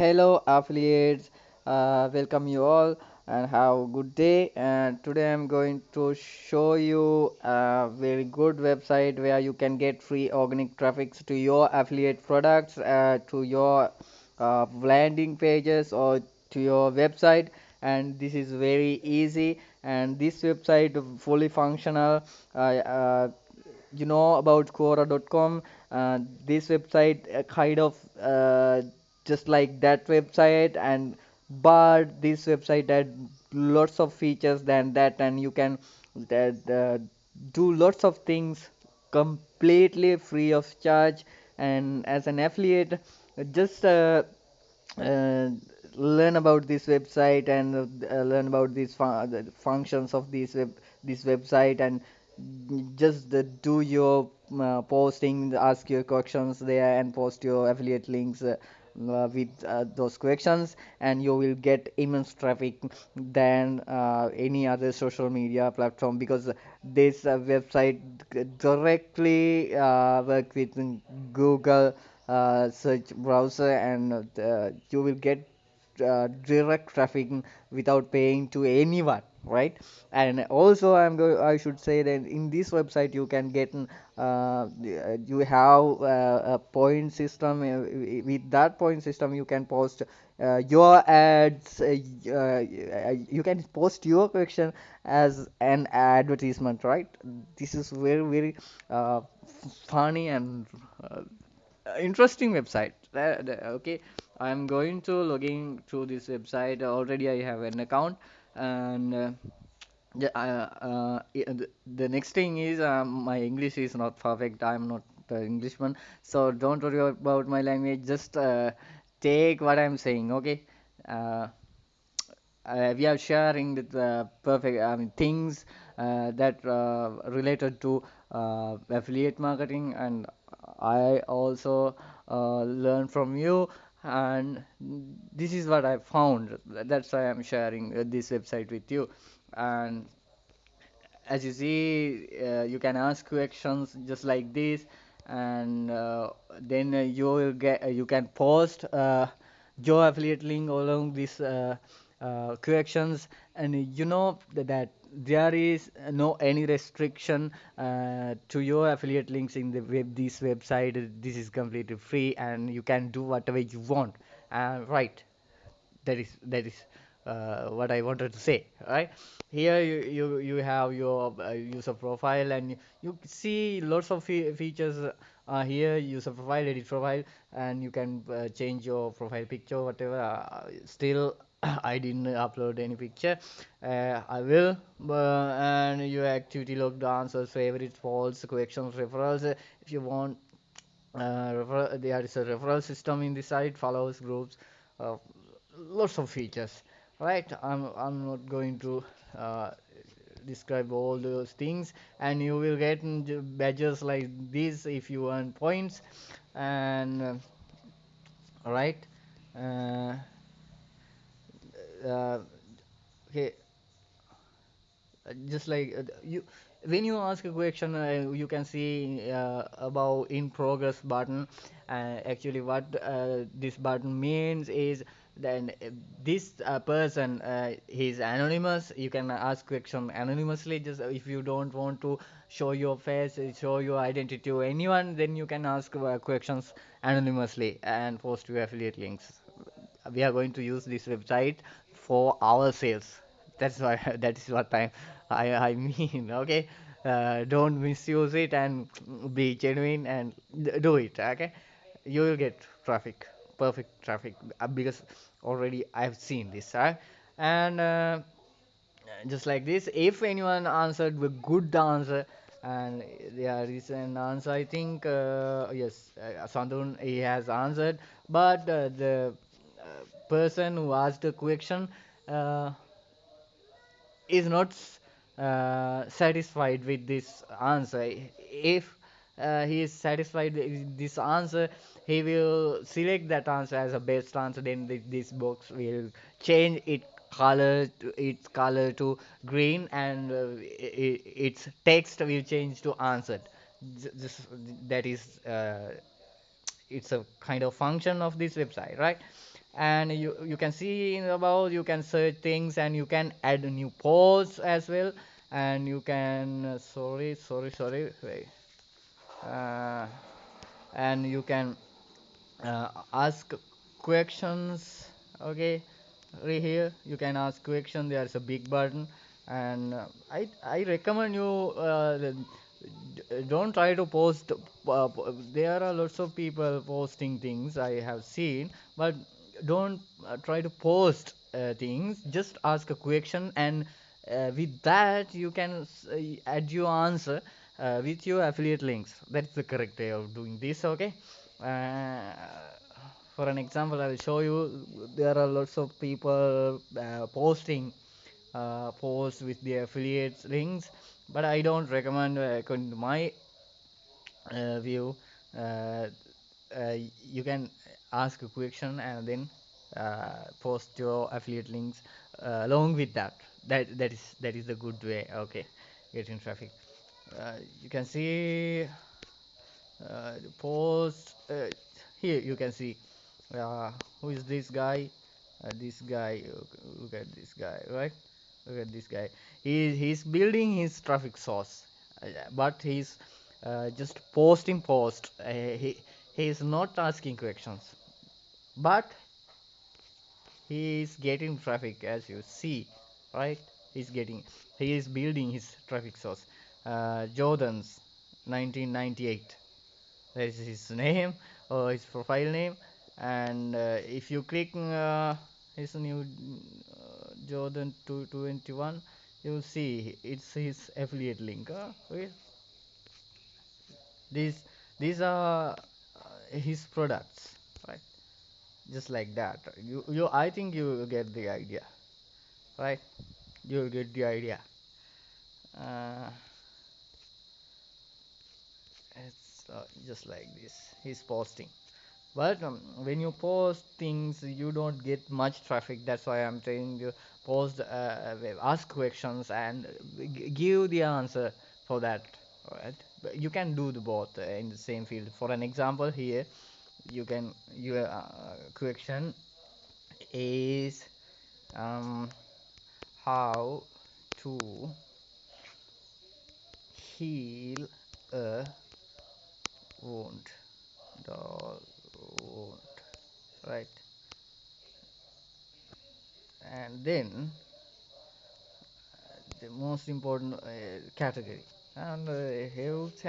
Hello, affiliates. Welcome you all and have a good day. And today I'm going to show you a very good website where you can get free organic traffic to your affiliate products, to your landing pages, or to your website. And this is very easy. And this website fully functional. You know about Quora.com. This website kind of just like that website, and but this website had lots of features than that, and you can that, do lots of things completely free of charge. And as an affiliate, just uh, learn about this website and learn about the functions of this website, and just do your posting, ask your questions there, and post your affiliate links with those questions, and you will get immense traffic than any other social media platform, because this website directly work with Google search browser, and you will get direct traffic without paying to anyone, right? And also I should say that in this website you can get you have a point system. With that point system you can post your ads. You can post your question as an advertisement, right? This is very very funny and interesting website. Okay, I'm going to logging through this website. Already I have an account, and yeah, the next thing is my English is not perfect. I'm not Englishman, so don't worry about my language. Just take what I'm saying. Okay. Uh, we are sharing the perfect, I mean, things that related to affiliate marketing, and I also learn from you, and this is what I found. That's why I'm sharing this website with you. And as you see, you can ask questions just like this, and then you will get you can post your affiliate link along these questions. And you know that there is no any restriction to your affiliate links in the this website. This is completely free, and you can do whatever you want. Right, that is what I wanted to say. Right here, you have your user profile, and you see lots of features here. User profile, edit profile, and you can change your profile picture, whatever. Still, I didn't upload any picture. I will. And your activity log, answers, favorites, false, corrections, referrals. If you want, there is a referral system in the site, follows, groups, uh, lots of features. Right, I'm not going to uh, describe all those things, and you will get badges like this if you earn points. And right, uh, uh, okay, just like you, when you ask a question, you can see above in progress button. Actually what this button means is then this person, he's anonymous. You can ask question anonymously. Just if you don't want to show your face, show your identity to anyone, then you can ask questions anonymously and post your affiliate links. We are going to use this website for our sales. That's why that is what I mean. Okay, don't misuse it, and be genuine, and do it. Okay, you will get traffic, perfect traffic, because already I've seen this. And just like this, if anyone answered with good answer, and there is an answer, I think, yes, Sandun, he has answered. But the person who asked the question uh, is not satisfied with this answer. If he is satisfied with this answer, he will select that answer as a best answer. Then this box will change its color to green, and its text will change to answered. This, that is it's a kind of function of this website, right? and you can see in about, you can search things and you can add new posts as well, and you can sorry wait, uh, and you can ask questions. Okay, right here you can ask question, there's a big button. And I recommend you, don't try to post, there are lots of people posting things I have seen, but don't try to post things, just ask a question, and with that you can add your answer with your affiliate links. That's the correct way of doing this. Okay, uh, for an example, I will show you. There are lots of people posting posts with the affiliates links, but I don't recommend, according to my view. Uh, you can ask a question and then post your affiliate links along with that. That is the good way. Okay, getting traffic. You can see the post here. You can see who is this guy. This guy, look at this guy, right? Look at this guy. He's building his traffic source, but he's just posting post. He is not asking questions, but he is getting traffic, as you see, right? He's getting, he is building his traffic source. Jordan's 1998. That is his name or his profile name. And if you click his new Jordan 221, you'll see it's his affiliate link. Okay. These are his products, right? Just like that. You I think you will get the idea, right? You'll get the idea. uh, it's just like this, he's posting. But when you post things, you don't get much traffic. That's why I'm saying you post, ask questions, and give the answer for that. Alright, but you can do the both in the same field. For an example, here you can, your question is, um, how to heal a wound, the wound, right? And then the most important category, and health,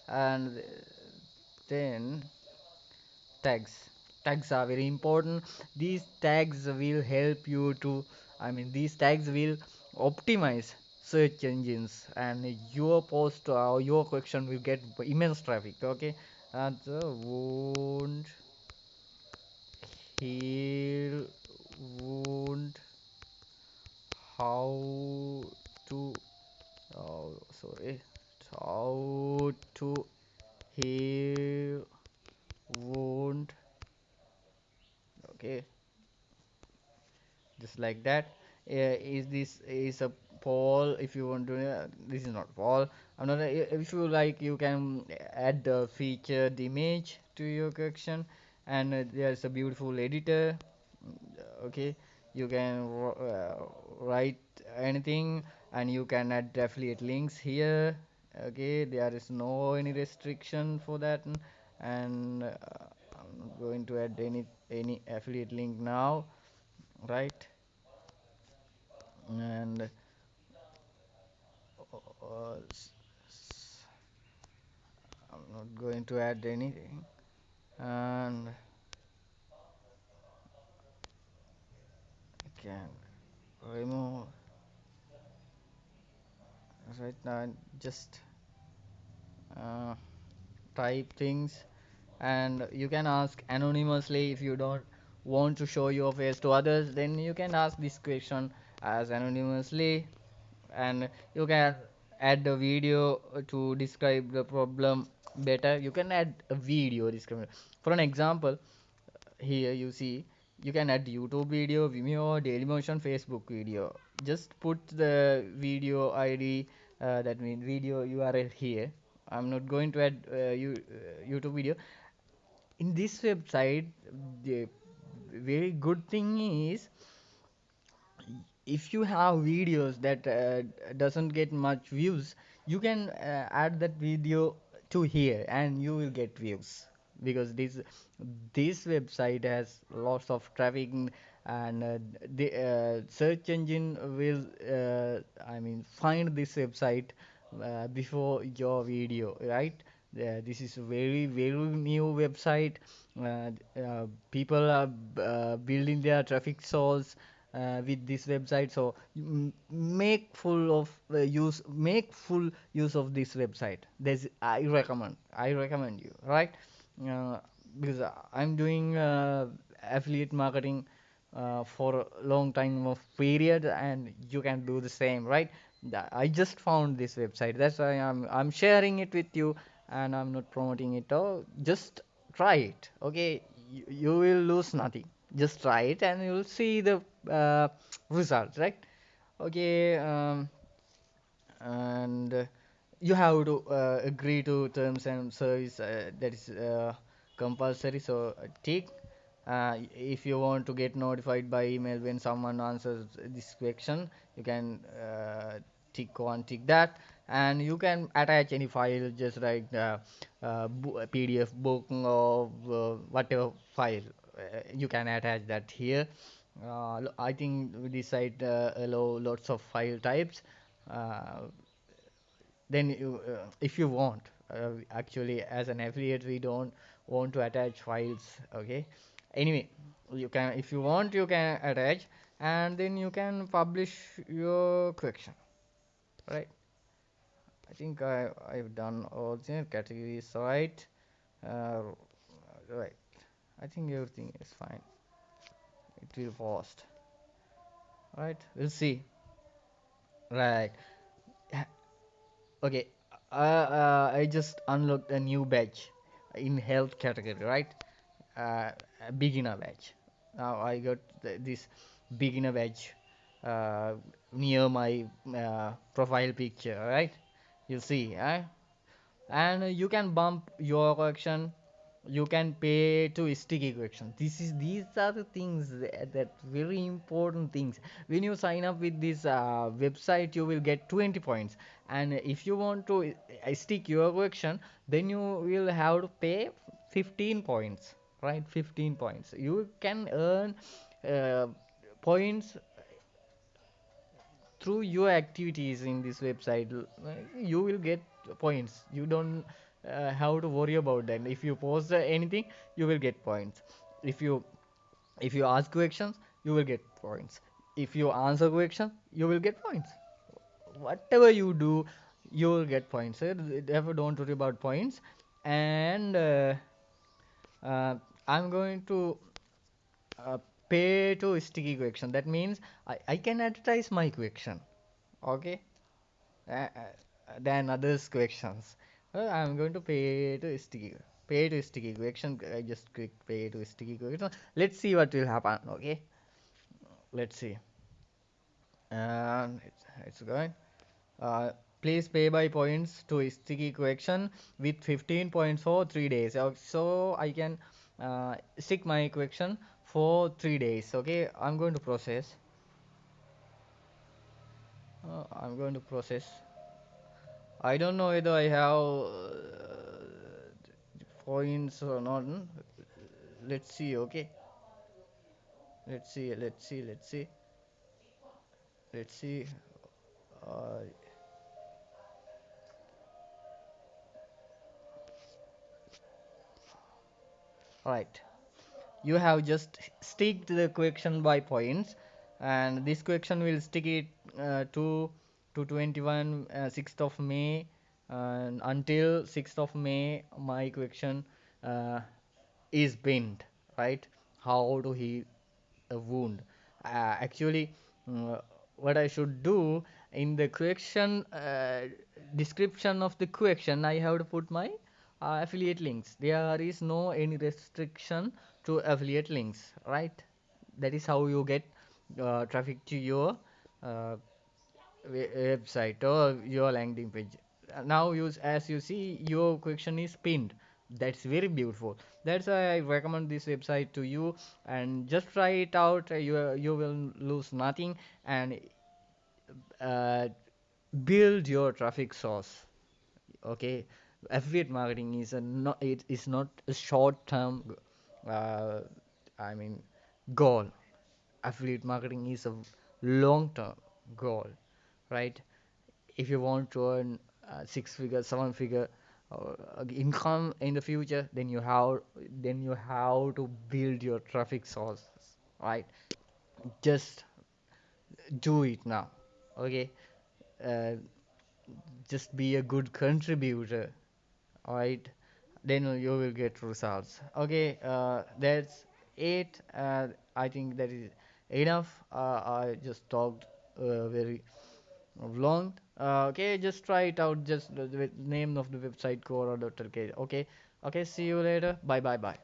and then tags. Tags are very important. These tags will help you to, I mean, these tags will optimize search engines, and your post or your question will get immense traffic. Okay, and the wound, heal wound, how to, oh sorry, how to heal wound. Okay, just like that. Is this is a poll? If you want to, this is not poll. I'm not, if you like, you can add the featured image to your collection, and there's a beautiful editor. Okay, you can write anything, and you can add affiliate links here. Okay, there is no any restriction for that. And I'm not going to add any affiliate link now, right? And I'm not going to add anything, and I can remove right now. Just uh, type things, and you can ask anonymously. If you don't want to show your face to others, then you can ask this question as anonymously, and you can add a video to describe the problem better. You can add a video description. For an example, here you see, you can add YouTube video, Vimeo, Dailymotion, Facebook video. Just put the video ID, that means video URL here. I'm not going to add YouTube video in this website. The very good thing is, if you have videos that doesn't get much views, you can add that video to here and you will get views, because this website has lots of traffic, and the search engine will find this website before your video, right? This is a very very new website. People are building their traffic source with this website, so make full use of this website. I recommend you, right? uh, because I'm doing affiliate marketing for a long time of period, and you can do the same, right? I just found this website, that's why I'm sharing it with you, and I'm not promoting it. Oh, just try it, okay? You will lose nothing. Just try it and you'll see the uh, results, right? Okay. And you have to agree to terms and service, that is compulsory, so tick. If you want to get notified by email when someone answers this question, you can tick that. And you can attach any file, just like a PDF book or whatever file. You can attach that here. I think this site allow lots of file types. uh, then if you want, actually as an affiliate we don't want to attach files, okay? Anyway, you can, if you want, you can attach, and then you can publish your collection, right? I think I've done all the categories, right? uh, right. I think everything is fine. It will post, right? We'll see. Right. Okay, I just unlocked a new badge in health category, right? A beginner badge. Now I got this beginner badge uh, near my profile picture, right? You see, and you can bump your collection. You can pay to sticky collection. These are the things that very important things. When you sign up with this website, you will get 20 points, and if you want to stick your collection, then you will have to pay 15 points, right? 15 points. You can earn uh, points through your activities in this website. You will get points. You don't have to worry about that. If you post anything, you will get points. If you if you ask questions, you will get points. If you answer questions, you will get points. Whatever you do, you will get points. Therefore don't worry about points. And uh, I'm going to uh, pay to sticky question. That means I can advertise my question, okay? Than others questions. I'm going to pay to sticky question. I just click pay to sticky question. Let's see what will happen. Okay, let's see. And it's going. Uh, Please pay by points to sticky question with 15 points for 3 days. So I can stick my question for 3 days. Okay, I'm going to process. I'm going to process. I don't know whether I have points or not. Let's see. Okay. Let's see. Let's see. Let's see. Let's see. Uh, right. You have just sticked the question by points, and this question will stick it to 21 6th of May, and until 6th of May my question uh, is pinned, right? How to heal a wound. Actually, mm, what I should do in the question description of the question, I have to put my affiliate links. There is no any restriction to affiliate links, right? That is how you get traffic to your uh, website or your landing page. now use, as you see, your question is pinned. That's very beautiful. That's why I recommend this website to you, and just try it out. You will lose nothing, and uh, build your traffic source. Okay, affiliate marketing is a not, it is not a short term uh, I mean goal. Affiliate marketing is a long term goal, right? If you want to earn six figure, seven figure income in the future, then you have to build your traffic sources, right? Just do it now. Okay, uh, just be a good contributor, alright? Then you will get results. Okay, that's it. I think that is enough. I just talked very long. Okay, just try it out. Just the name of the website Quora.lk. Okay, okay. See you later. Bye, bye, bye.